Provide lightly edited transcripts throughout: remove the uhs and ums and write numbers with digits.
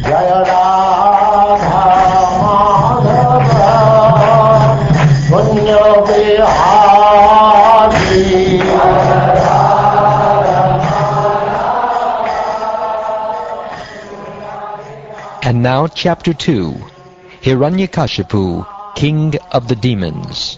Jaya Radha Madhava Punya Vihari. And now chapter 2, Hiranyakashipu, King of the Demons.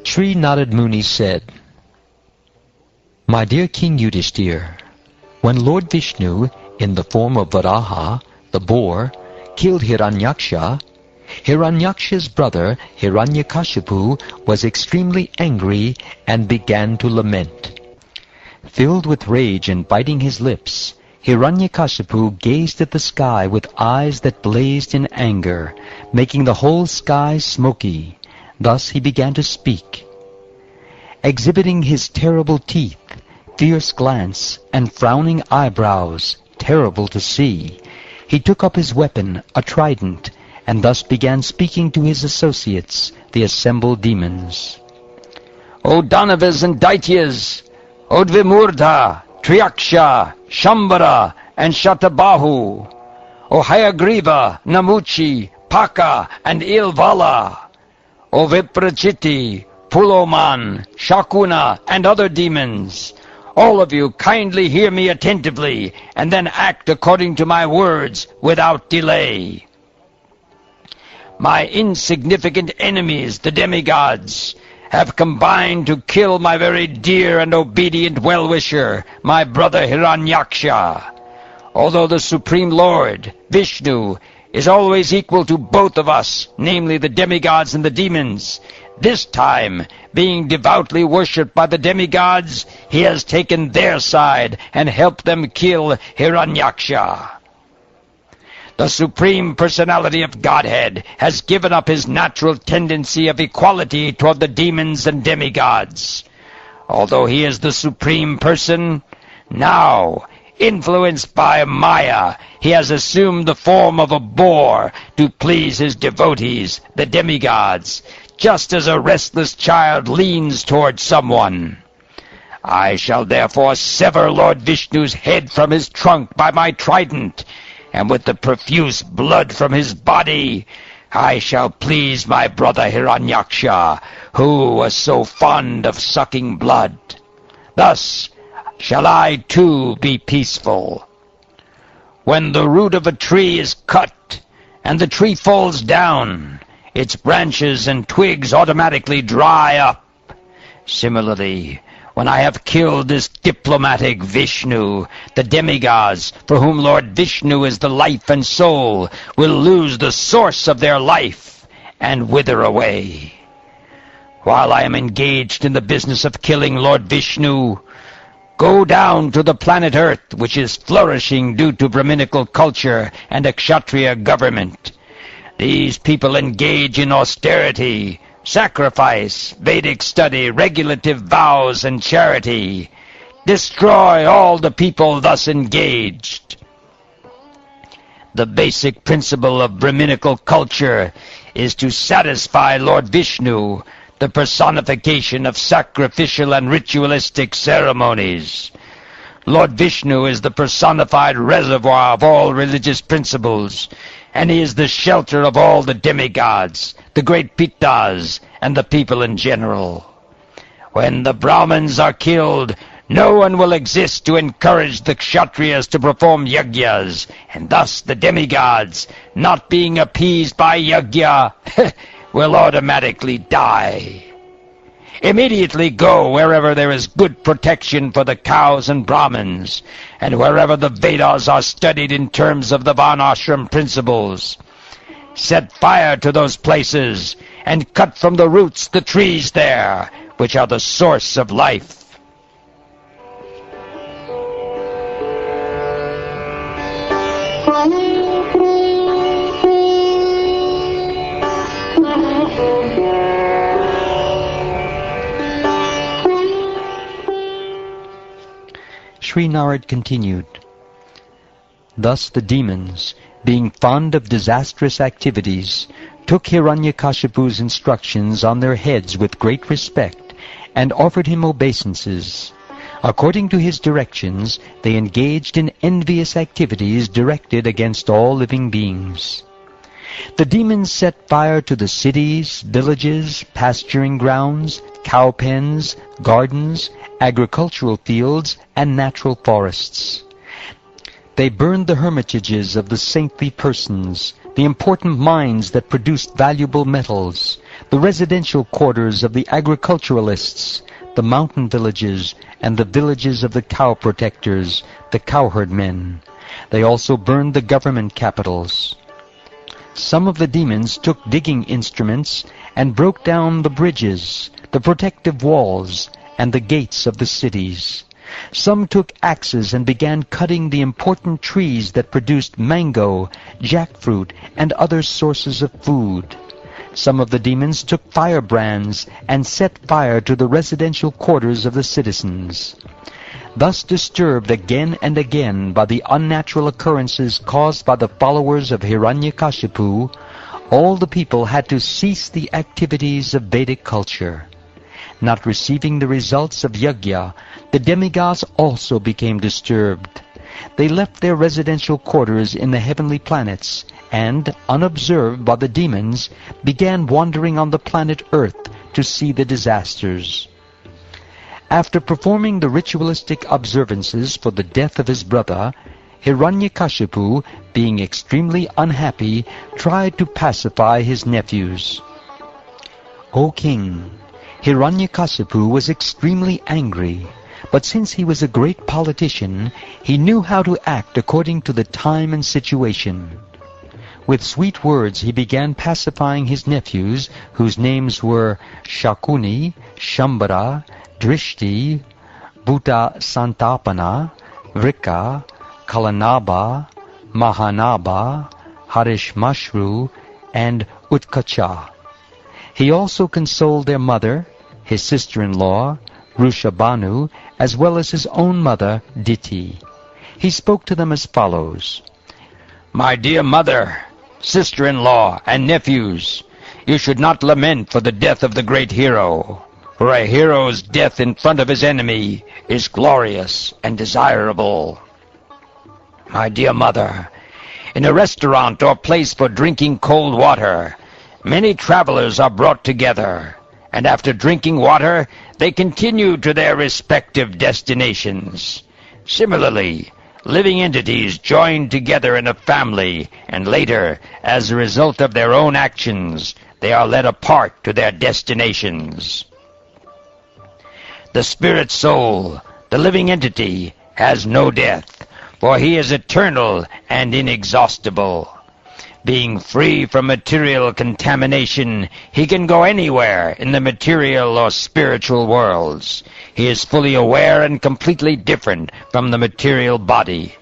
Sri Narad Muni said, "My dear King Yudhishthir, when Lord Vishnu, in the form of Varaha, the boar, killed Hiranyaksha, Hiranyaksha's brother Hiranyakashipu was extremely angry and began to lament. Filled with rage and biting his lips, Hiranyakashipu gazed at the sky with eyes that blazed in anger, making the whole sky smoky. Thus he began to speak. Exhibiting his terrible teeth, fierce glance, and frowning eyebrows, terrible to see, he took up his weapon, a trident, and thus began speaking to his associates, the assembled demons. O Danavas and Daityas, O Dvimurdha, Triyaksha, Shambhara, and Shatabahu, O Hayagriva, Namuchi, Paka, and Ilvala, O Viprachiti, Puloman, Shakuna, and other demons, all of you kindly hear me attentively, and then act according to my words without delay. My insignificant enemies, the demigods, have combined to kill my very dear and obedient well-wisher, my brother Hiranyaksha. Although the Supreme Lord, Vishnu, is always equal to both of us, namely the demigods and the demons, this time, being devoutly worshipped by the demigods, he has taken their side and helped them kill Hiranyaksha. The Supreme Personality of Godhead has given up his natural tendency of equality toward the demons and demigods. Although he is the Supreme Person, now, influenced by Maya, he has assumed the form of a boar to please his devotees, the demigods, just as a restless child leans toward someone. I shall therefore sever Lord Vishnu's head from his trunk by my trident, and with the profuse blood from his body, I shall please my brother Hiranyaksha, who was so fond of sucking blood. Thus shall I too be peaceful. When the root of a tree is cut, and the tree falls down, its branches and twigs automatically dry up. Similarly, when I have killed this diplomatic Vishnu, the demigods, for whom Lord Vishnu is the life and soul, will lose the source of their life and wither away. While I am engaged in the business of killing Lord Vishnu, go down to the planet Earth, which is flourishing due to Brahminical culture and a Kshatriya government. These people engage in austerity, sacrifice, Vedic study, regulative vows, and charity. Destroy all the people thus engaged. The basic principle of Brahminical culture is to satisfy Lord Vishnu, the personification of sacrificial and ritualistic ceremonies. Lord Vishnu is the personified reservoir of all religious principles, and he is the shelter of all the demigods, the great Pittas, and the people in general. When the Brahmins are killed, no one will exist to encourage the Kshatriyas to perform yajnas, and thus the demigods, not being appeased by yajna, will automatically die. Immediately go wherever there is good protection for the cows and Brahmins, and wherever the Vedas are studied in terms of the Varnashram principles. Set fire to those places, and cut from the roots the trees there, which are the source of life. Sri Narad continued, "Thus the demons, being fond of disastrous activities, took Hiranyakashipu's instructions on their heads with great respect, and offered him obeisances. According to his directions, they engaged in envious activities directed against all living beings. The demons set fire to the cities, villages, pasturing grounds, cow pens, gardens, agricultural fields, and natural forests. They burned the hermitages of the saintly persons, the important mines that produced valuable metals, the residential quarters of the agriculturalists, the mountain villages, and the villages of the cow protectors, the cowherd men. They also burned the government capitals. Some of the demons took digging instruments and broke down the bridges, the protective walls, and the gates of the cities. Some took axes and began cutting the important trees that produced mango, jackfruit, and other sources of food. Some of the demons took firebrands and set fire to the residential quarters of the citizens. Thus disturbed again and again by the unnatural occurrences caused by the followers of Hiranyakashipu, all the people had to cease the activities of Vedic culture. Not receiving the results of yajna, the demigods also became disturbed. They left their residential quarters in the heavenly planets and, unobserved by the demons, began wandering on the planet Earth to see the disasters. After performing the ritualistic observances for the death of his brother, Hiranyakashipu, being extremely unhappy, tried to pacify his nephews. "O king, Hiranyakashipu was extremely angry, but since he was a great politician, he knew how to act according to the time and situation. With sweet words he began pacifying his nephews, whose names were Shakuni, Shambhara, Drishti, Bhuta Santapana, Vrika, Kalanaba, Mahanaba, Harishmashru, and Utkacha. He also consoled their mother, his sister-in-law, Rushabanu, as well as his own mother, Diti. He spoke to them as follows: My dear mother, sister-in-law, and nephews, you should not lament for the death of the great hero, for a hero's death in front of his enemy is glorious and desirable. My dear mother, in a restaurant or place for drinking cold water, many travelers are brought together, and after drinking water, they continue to their respective destinations. Similarly, living entities join together in a family, and later, as a result of their own actions, they are led apart to their destinations. The spirit soul, the living entity, has no death, for he is eternal and inexhaustible. Being free from material contamination, he can go anywhere in the material or spiritual worlds. He is fully aware and completely different from the material body.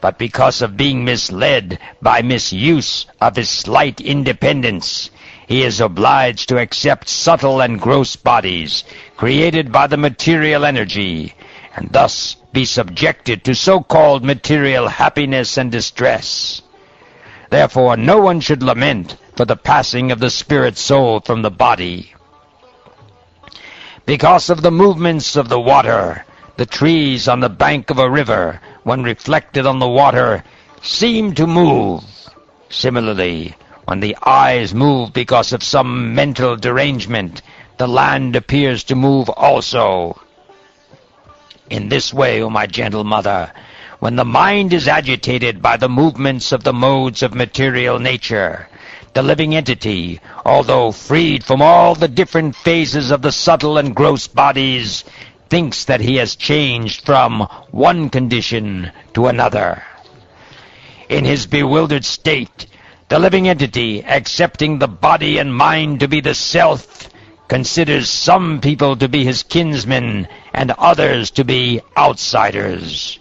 But because of being misled by misuse of his slight independence, he is obliged to accept subtle and gross bodies created by the material energy, and thus be subjected to so-called material happiness and distress. Therefore, no one should lament for the passing of the spirit soul from the body. Because of the movements of the water, the trees on the bank of a river, when reflected on the water, seem to move. Similarly, when the eyes move because of some mental derangement, the land appears to move also. In this way, O my gentle mother, when the mind is agitated by the movements of the modes of material nature, the living entity, although freed from all the different phases of the subtle and gross bodies, thinks that he has changed from one condition to another. In his bewildered state, the living entity, accepting the body and mind to be the self, considers some people to be his kinsmen and others to be outsiders.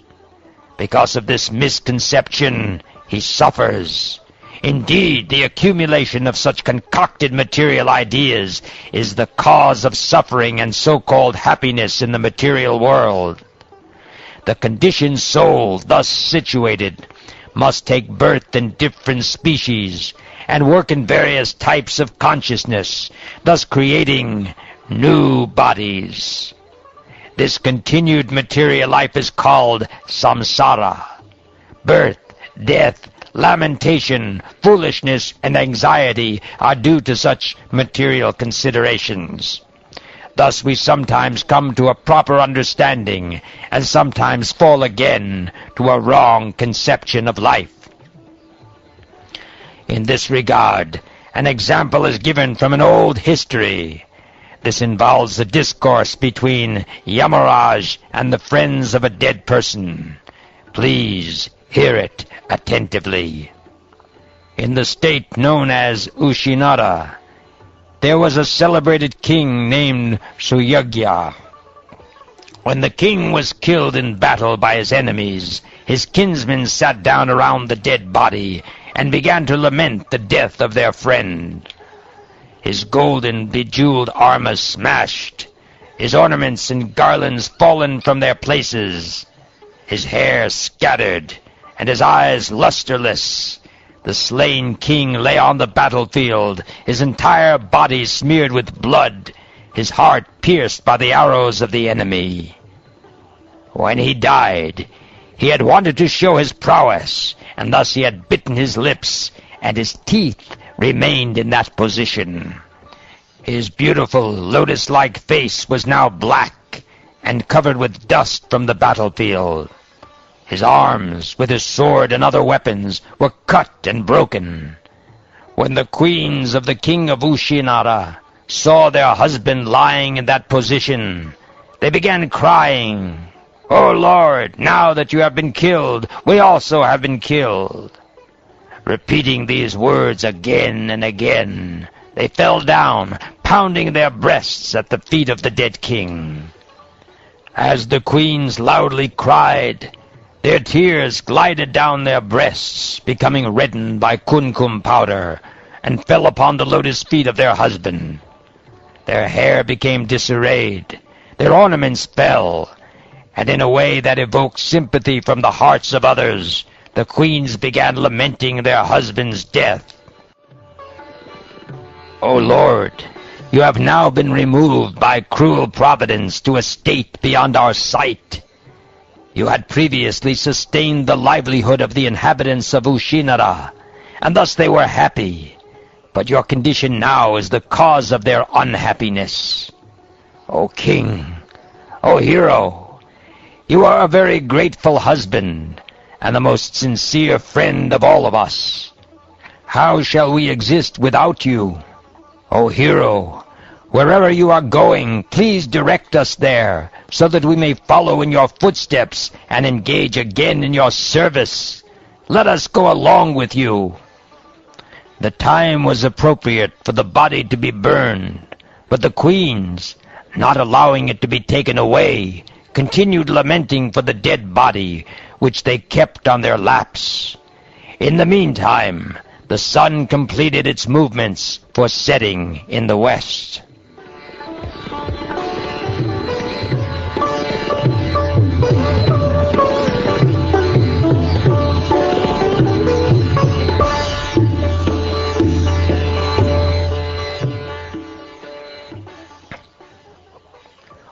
Because of this misconception, he suffers. Indeed, the accumulation of such concocted material ideas is the cause of suffering and so-called happiness in the material world. The conditioned soul, thus situated, must take birth in different species and work in various types of consciousness, thus creating new bodies. This continued material life is called samsara. Birth, death, lamentation, foolishness, and anxiety are due to such material considerations. Thus we sometimes come to a proper understanding, and sometimes fall again to a wrong conception of life. In this regard, an example is given from an old history. This involves the discourse between Yamaraj and the friends of a dead person. Please hear it attentively. In the state known as Ushinara, there was a celebrated king named Suyagya. When the king was killed in battle by his enemies, his kinsmen sat down around the dead body and began to lament the death of their friend. His golden bejeweled armor smashed, his ornaments and garlands fallen from their places, his hair scattered, and his eyes lusterless. The slain king lay on the battlefield, his entire body smeared with blood, his heart pierced by the arrows of the enemy. When he died, he had wanted to show his prowess, and thus he had bitten his lips, and his teeth remained in that position. His beautiful lotus-like face was now black and covered with dust from the battlefield. His arms, with his sword and other weapons, were cut and broken. When the queens of the king of Ushinara saw their husband lying in that position, they began crying, "O Lord, now that you have been killed, we also have been killed." Repeating these words again and again, they fell down, pounding their breasts at the feet of the dead king. As the queens loudly cried, their tears glided down their breasts, becoming reddened by kumkum powder, and fell upon the lotus feet of their husband. Their hair became disarrayed, their ornaments fell, and in a way that evoked sympathy from the hearts of others, the queens began lamenting their husband's death. "O Lord, you have now been removed by cruel providence to a state beyond our sight. You had previously sustained the livelihood of the inhabitants of Ushinara, and thus they were happy. But your condition now is the cause of their unhappiness. O king, O hero, you are a very grateful husband, and the most sincere friend of all of us. How shall we exist without you? O hero, wherever you are going, please direct us there, so that we may follow in your footsteps and engage again in your service. Let us go along with you." The time was appropriate for the body to be burned, but the queens, not allowing it to be taken away, continued lamenting for the dead body, which they kept on their laps. In the meantime, the sun completed its movements for setting in the west.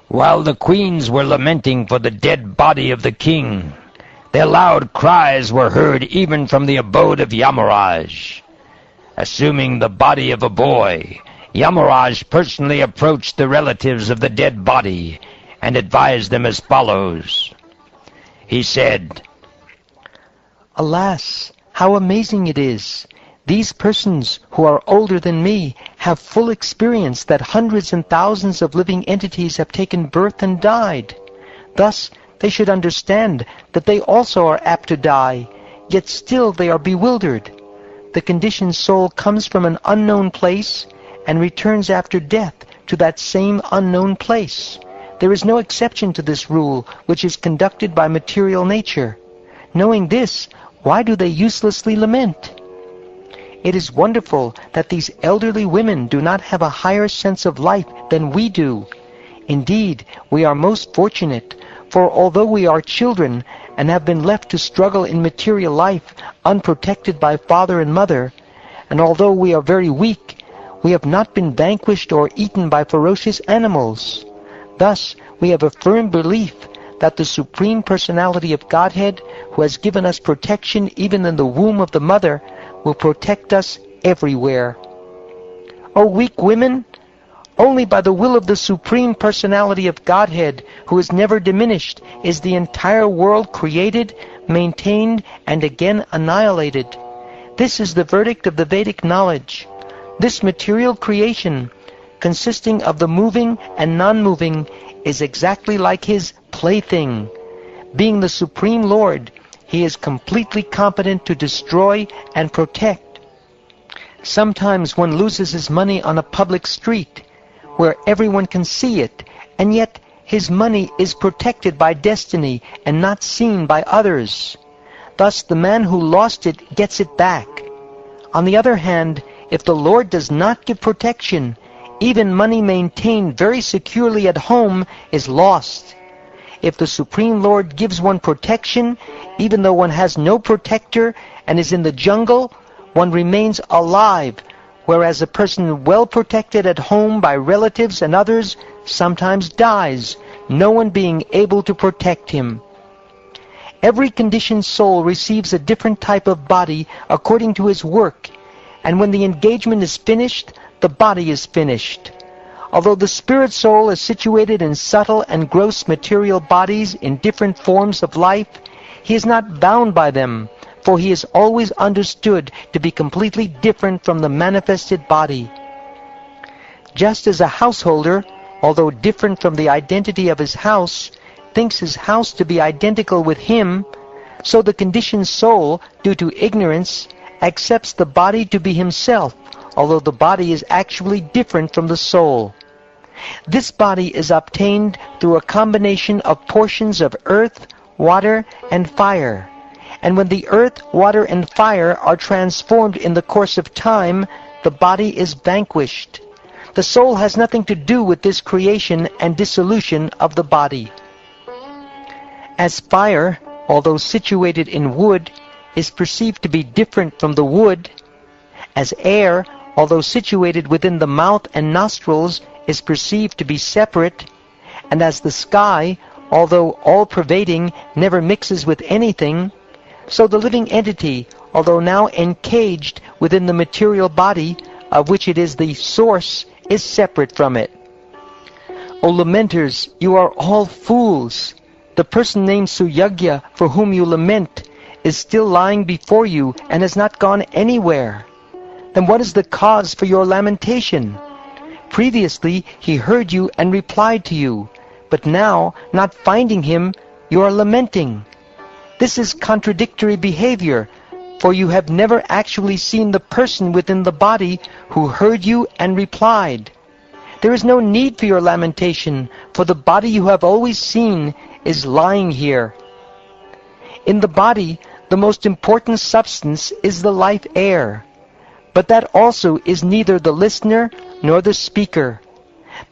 While the queens were lamenting for the dead body of the king, their loud cries were heard even from the abode of Yamaraj. Assuming the body of a boy, Yamaraj personally approached the relatives of the dead body and advised them as follows. He said, Alas, how amazing it is! These persons, who are older than me, have full experience that hundreds and thousands of living entities have taken birth and died. Thus, they should understand that they also are apt to die, yet still they are bewildered. The conditioned soul comes from an unknown place and returns after death to that same unknown place. There is no exception to this rule, which is conducted by material nature. Knowing this, Why do they uselessly lament? It is wonderful that these elderly women do not have a higher sense of life than we do. Indeed, we are most fortunate, for although we are children and have been left to struggle in material life unprotected by father and mother, and although we are very weak, we have not been vanquished or eaten by ferocious animals. Thus, we have a firm belief that the Supreme Personality of Godhead, who has given us protection even in the womb of the mother, will protect us everywhere. O weak women, only by the will of the Supreme Personality of Godhead, who is never diminished, is the entire world created, maintained, and again annihilated. This is the verdict of the Vedic knowledge. This material creation, consisting of the moving and non-moving, is exactly like his plaything. Being the Supreme Lord, he is completely competent to destroy and protect. Sometimes one loses his money on a public street, where everyone can see it, and yet his money is protected by destiny and not seen by others. Thus the man who lost it gets it back. On the other hand, if the Lord does not give protection, even money maintained very securely at home is lost. If the Supreme Lord gives one protection, even though one has no protector and is in the jungle, one remains alive, whereas a person well protected at home by relatives and others sometimes dies, no one being able to protect him. Every conditioned soul receives a different type of body according to his work, and when the engagement is finished, the body is finished. Although the spirit soul is situated in subtle and gross material bodies in different forms of life, he is not bound by them, for he is always understood to be completely different from the manifested body. Just as a householder, although different from the identity of his house, thinks his house to be identical with him, so the conditioned soul, due to ignorance, accepts the body to be himself, although the body is actually different from the soul. This body is obtained through a combination of portions of earth, water, and fire. And when the earth, water, and fire are transformed in the course of time, the body is vanquished. The soul has nothing to do with this creation and dissolution of the body. As fire, although situated in wood, is perceived to be different from the wood, as air, although situated within the mouth and nostrils, is perceived to be separate, and as the sky, although all-pervading, never mixes with anything, so the living entity, although now encaged within the material body, of which it is the source, is separate from it. O lamenters, you are all fools. The person named Suyagya, for whom you lament, is still lying before you and has not gone anywhere. Then what is the cause for your lamentation? Previously he heard you and replied to you, but now, not finding him, you are lamenting. This is contradictory behavior, for you have never actually seen the person within the body who heard you and replied. There is no need for your lamentation, for the body you have always seen is lying here. In the body, the most important substance is the life air, but that also is neither the listener nor the speaker.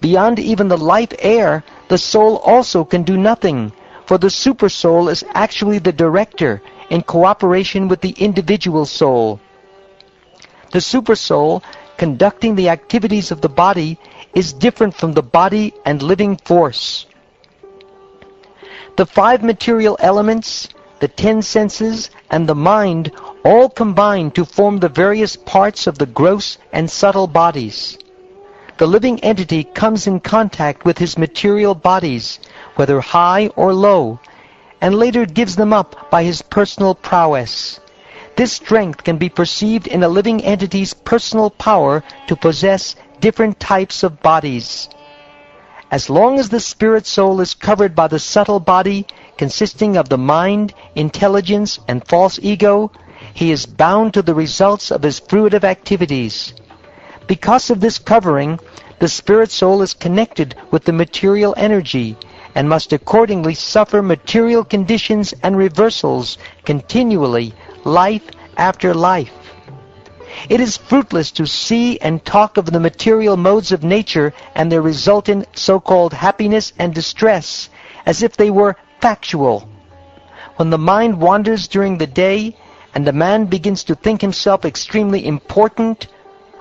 Beyond even the life air, the soul also can do nothing, for the super soul is actually the director in cooperation with the individual soul. The super soul, conducting the activities of the body, is different from the body and living force. The 5 material elements, the 10 senses, and the mind all combine to form the various parts of the gross and subtle bodies. The living entity comes in contact with his material bodies, whether high or low, and later gives them up by his personal prowess. This strength can be perceived in a living entity's personal power to possess different types of bodies. As long as the spirit soul is covered by the subtle body, consisting of the mind, intelligence, and false ego, he is bound to the results of his fruitive activities. Because of this covering, the spirit soul is connected with the material energy, and must accordingly suffer material conditions and reversals continually life after life. It is fruitless to see and talk of the material modes of nature and their resultant so-called happiness and distress as if they were factual. When the mind wanders during the day and a man begins to think himself extremely important,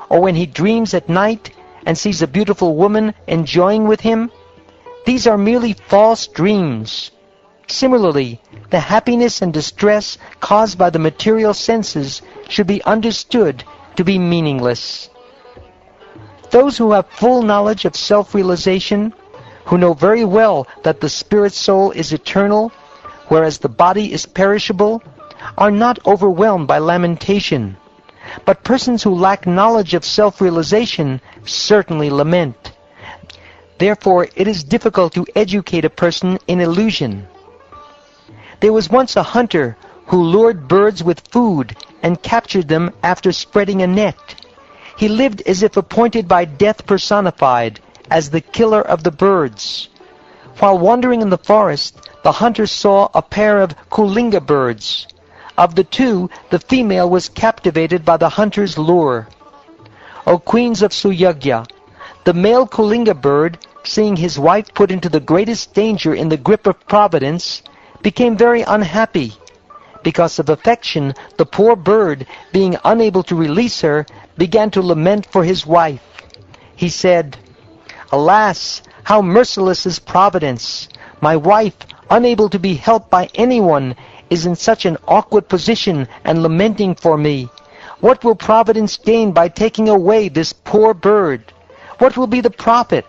or when he dreams at night and sees a beautiful woman enjoying with him, these are merely false dreams. Similarly, the happiness and distress caused by the material senses should be understood to be meaningless. Those who have full knowledge of self-realization, who know very well that the spirit soul is eternal, whereas the body is perishable, are not overwhelmed by lamentation. But persons who lack knowledge of self-realization certainly lament. Therefore, it is difficult to educate a person in illusion. There was once a hunter who lured birds with food and captured them after spreading a net. He lived as if appointed by death personified, as the killer of the birds. While wandering in the forest, the hunter saw a pair of kulinga birds. Of the two, the female was captivated by the hunter's lure. O queens of Suyagya, the male kulinga bird, seeing his wife put into the greatest danger in the grip of providence, became very unhappy. Because of affection, the poor bird, being unable to release her, began to lament for his wife. He said, "Alas, how merciless is Providence! My wife, unable to be helped by anyone, is in such an awkward position and lamenting for me. What will Providence gain by taking away this poor bird? What will be the profit?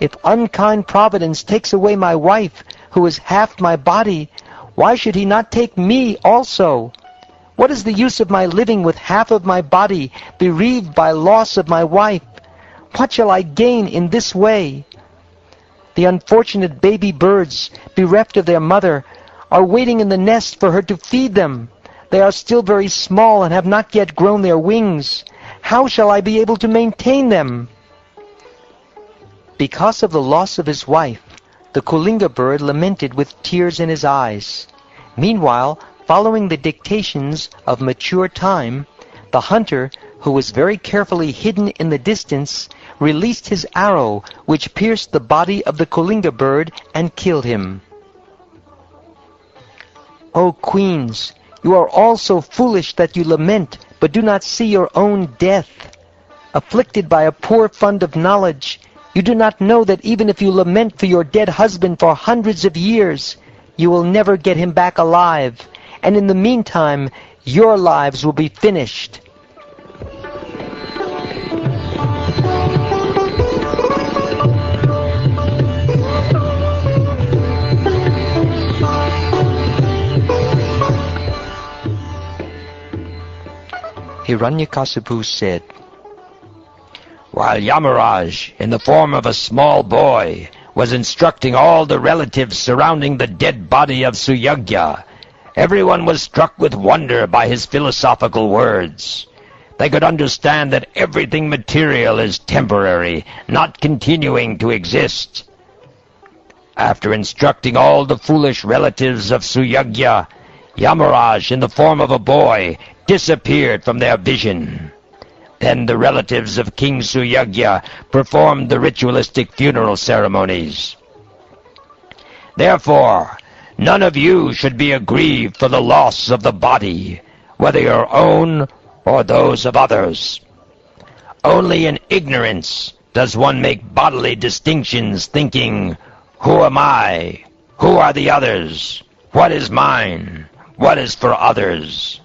If unkind Providence takes away my wife, who is half my body, why should he not take me also? What is the use of my living with half of my body, bereaved by loss of my wife? What shall I gain in this way? The unfortunate baby birds, bereft of their mother, are waiting in the nest for her to feed them. They are still very small and have not yet grown their wings. How shall I be able to maintain them?" Because of the loss of his wife, the kulinga bird lamented with tears in his eyes. Meanwhile, following the dictations of mature time, the hunter, who was very carefully hidden in the distance, released his arrow, which pierced the body of the kulinga bird and killed him. O queens, you are all so foolish that you lament, but do not see your own death. Afflicted by a poor fund of knowledge, you do not know that even if you lament for your dead husband for hundreds of years, you will never get him back alive, and in the meantime, your lives will be finished. Hiranyakashipu said, While Yamaraj, in the form of a small boy, was instructing all the relatives surrounding the dead body of Suyagya, everyone was struck with wonder by his philosophical words. They could understand that everything material is temporary, not continuing to exist. After instructing all the foolish relatives of Suyagya, Yamaraj, in the form of a boy, disappeared from their vision. Then the relatives of King Suyagya performed the ritualistic funeral ceremonies. Therefore, none of you should be aggrieved for the loss of the body, whether your own or those of others. Only in ignorance does one make bodily distinctions, thinking, who am I? Who are the others? What is mine? What is for others?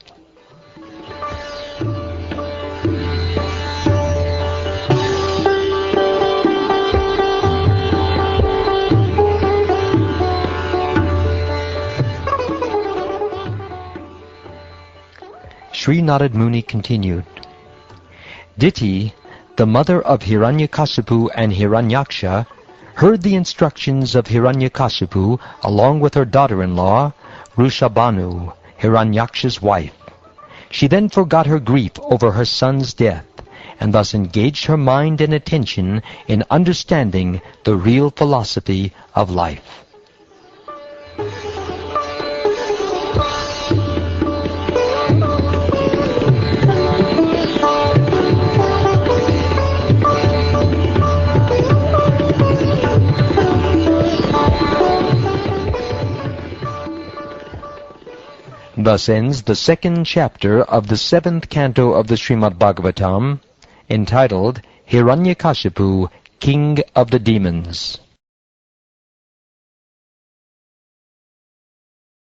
Sri Narad Muni continued, Diti, the mother of Hiranyakashipu and Hiranyaksha, heard the instructions of Hiranyakashipu along with her daughter-in-law, Rushabhanu, Hiranyaksha's wife. She then forgot her grief over her son's death, and thus engaged her mind and attention in understanding the real philosophy of life. Thus ends the second chapter of the 7th canto of the Srimad Bhagavatam, entitled Hiranyakashipu, King of the Demons.